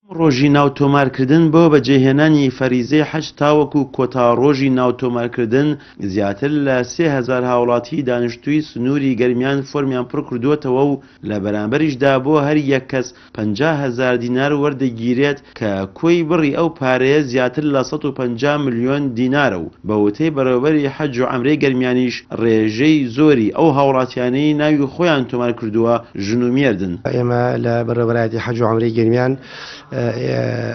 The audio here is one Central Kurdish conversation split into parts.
ڕۆژی ناوتۆمارکردن بۆ بەجێهێنانی فەریزەی حەج تاوەکو کۆتا ڕۆژی ناوتۆمارکردن زیاتر لە 3000 هاوڵاتی دانیشتووی سنووری گەرمیان فۆرمیان پڕ کردووەتەوە و لە بەرامبەریشدا بۆ هەر یەک کەس 50,000 دینار وەردەگیرێت کە کۆی بڕی ئەو پارەیە زیاتر لە 150 ملیۆن دینارە و بە وتەی بەڕێوەبەری حەج و عومرەی گەرمیانیش ڕێژەی زۆری ئەو هاوڵاتیانەی ناوی خۆیان تۆمار کردووە ژن و مێردن. ئێمە لە بەڕێوەبەری حەج و عومرەی گەرمیان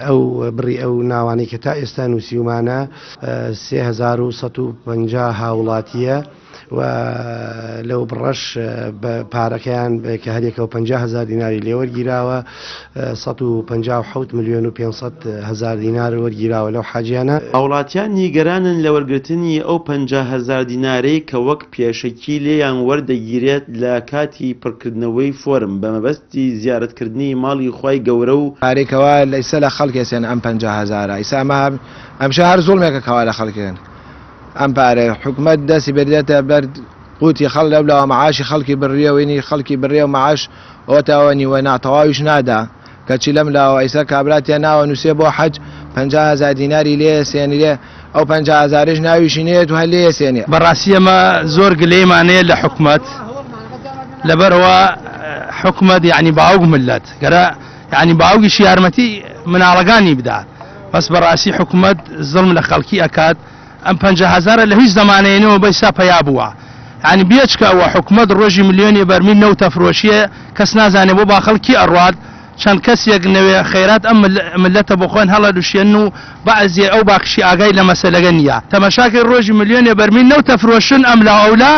ئەو بڕی ئەو ناوانەی کە تا ئێستا نووسیومانە 3150 هاوڵاتیە و لەو بڕەش پارەکەیان کە هەرێکەوە 50,000 دیناری لێوەرگیراوە 157 ملیۆن و 500,000 دینار وەرگیراوە لەو حاجیانە. هاوڵاتیان نیگەرانن لە وەرگرتنی ئەو 50,000 دینارەی کە وەک پێشەکی لێیان وەردەگیرێت لە کاتی پڕکردنەوەی فۆرم بە مەبەستی زیارەتکردنی ماڵی خوای گەورە و پارێکەوە لەیسە لە خەڵکێسێن ئەم 50,000 ئیسامە ئەمشە هەر زوڵمێکە کەوا لە خەڵکێن ئەم پارێ حکومت دەستی بێدرێتە بەر قوتی خەڵ لەو معاشی خەڵکی بڕیەوەینی خەڵکی بڕێ و معاش ئەوەتەوە نیوە ناتەواویش نادا کەچی لەم لاوە ئیسا کابراتیان ناوە نووسێ بۆ حەج 50,000 دیناری لێ سێنی لێ ئەو 50,000ش ناویشی نێت و هەر لێ سێنێ. بەڕاستی ئەمە زۆر گلەیمانەیە لە حکومت لەبەرەوە حکومت یعنی باوگ ملت گەرە یعنی باوگیشی یارمەتی مناڵەکانی بدات بەس بەڕاستی حکومت زڵم لە خەڵکی ئەکات ئەم 50,000 لە هیچ زمانەیەنەوە بەیسا پیا بووە یعنی بێچکەوە حکومت ڕۆژی ملیۆنی بەرمیل نەوت تەفرۆشیە کەس نازانێ بۆ با خەڵکی ئەڕوات چەند کەسێک نەوێ خەیرات ئەم ملەتە بۆ خۆیان هەڵە دوشێن و بەعزیێ ئەو باکشی ئاگای لە مەسەلەگە نییە تەماشاکەی ڕۆژی ملیۆنی بەرمیل نەوت تەفرۆشن ئەم لا ئەولا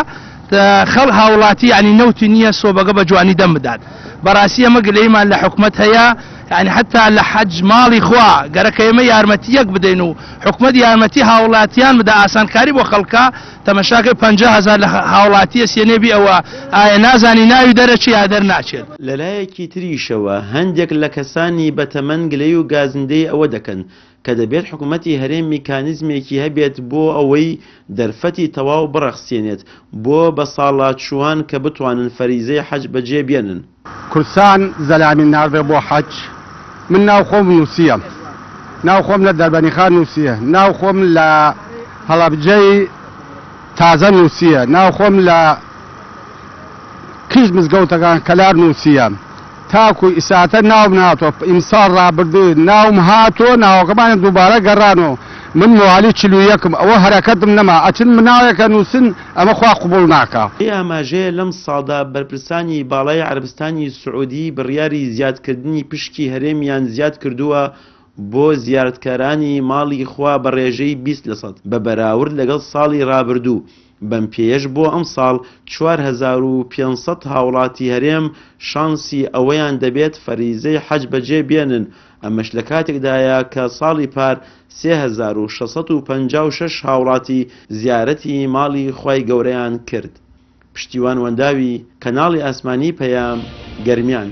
خەڵ هاوڵاتی ینی نەوتی نییە سۆبەگە بە جوانی دەم بدات بەڕاستی ئەمە گلەیمان لە حکومت هەیە يعني حتى لە حەج ماڵی خوا گەرەکە ئێمە یارمەتیەک بدەین و حکومت یارمەتی هاوڵاتیان بدا ئاسانکاری بۆ خەڵکە تەماشاکەی 50,000 لە هاوڵاتیە سێنێبی ئەوە ئایا نازانی ناوی دەرەچی یا دەرناچێت. لەلایەکی تریشەوە هەندێک لە کەسانی بەتەمەن گلەی و گازندەی ئەوە دەکەن کە دەبێت حکوومەتی هەرێم میکانیزمێکی هەبێت بۆ ئەوەی دەرفەتی تەواو بڕەخسێنێت بۆ بە ساڵاتچوان کە بتوانن فەریزەی حەج بەجێ بێنن. کوردستان زەلامی ناردێ بۆ حەج من ناو خۆم نووسیە ناو خۆم لە دەربەنیخان نووسیە ناو خۆم لە هەڵەبجەی تازە نووسیە ناو خۆم لە کیژ مزگەوتەکان کەلار نووسیە تاکو ئیساتە ناوم ناتۆ ئیمساڵ ڕابردوو ناوم هاتۆ ناوەکەمانە دووبارە گەڕانەوە من موالی 41م ئەوە هەرەکەتم نەما ئەچن مناوێکە نووسن ئەمە خوا قبول ناکە. ئاماژەیە لەم ساڵدا بەرپرسانی باڵای عەربستانی سعودی بڕیاری زیادکردنی پشکی هەرێمیان زیاد کردووە بۆ زیارەتکارانی ماڵی خوا بە ڕێژەی 20% بە بەراورد لەگەڵ ساڵی ڕابردوو. بەم پێش بۆ ئەم ساڵ 4500 هاوڵاتی هەرێم شانسی ئەوەیان دەبێت فەریزەی حەج بەجێ بێنن ئەمەش لە کاتێکدایە کە ساڵی پار 3656 هاوڵاتی زیارەتی ماڵی خوای گەورەیان کرد. پشتیوان وەنداوی کەناڵی ئاسمانی پەیام گەرمیان.